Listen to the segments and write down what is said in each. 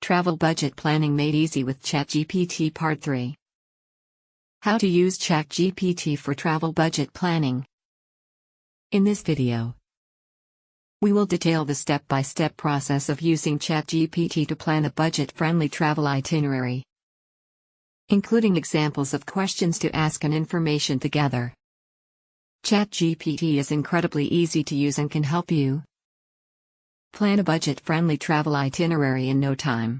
Travel Budget Planning Made Easy with ChatGPT Part 3. How to use ChatGPT for travel budget planning. In this video, we will detail the step-by-step process of using ChatGPT to plan a budget-friendly travel itinerary, including examples of questions to ask and information to gather. ChatGPT is incredibly easy to use and can help you plan a budget-friendly travel itinerary in no time.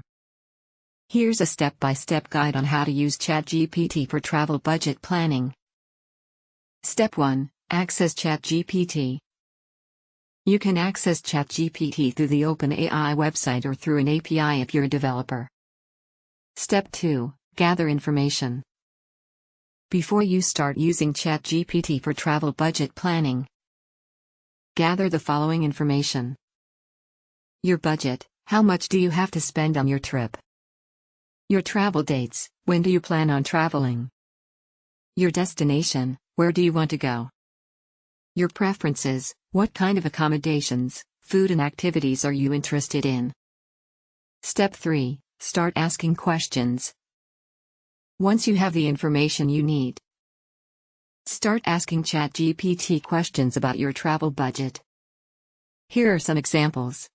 Here's a step-by-step guide on how to use ChatGPT for travel budget planning. Step 1. Access ChatGPT. You can access ChatGPT through the OpenAI website or through an API if you're a developer. Step 2. Gather information. Before you start using ChatGPT for travel budget planning, gather the following information. Your budget: how much do you have to spend on your trip? Your travel dates: when do you plan on traveling? Your destination: where do you want to go? Your preferences: what kind of accommodations, food and activities are you interested in? Step 3. Start asking questions. Once you have the information you need, start asking ChatGPT questions about your travel budget. Here are some examples.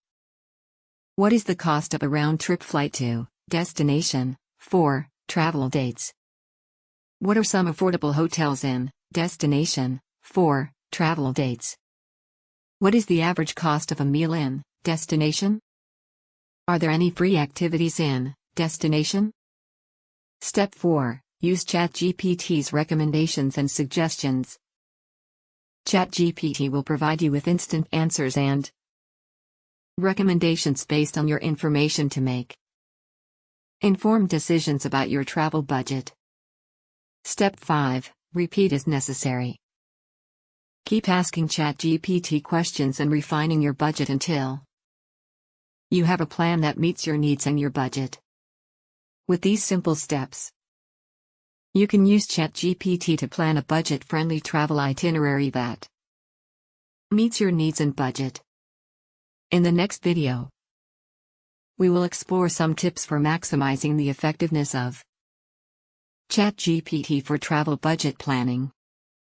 What is the cost of a round-trip flight to destination? 4. Travel dates. What are some affordable hotels in destination? 4. Travel dates. What is the average cost of a meal in destination? Are there any free activities in destination? Step 4. Use ChatGPT's recommendations and suggestions. ChatGPT will provide you with instant answers and recommendations based on your information to make informed decisions about your travel budget. Step 5. Repeat as necessary. Keep asking ChatGPT questions and refining your budget until you have a plan that meets your needs and your budget. With these simple steps, you can use ChatGPT to plan a budget-friendly travel itinerary that meets your needs and budget. In the next video, we will explore some tips for maximizing the effectiveness of ChatGPT for travel budget planning.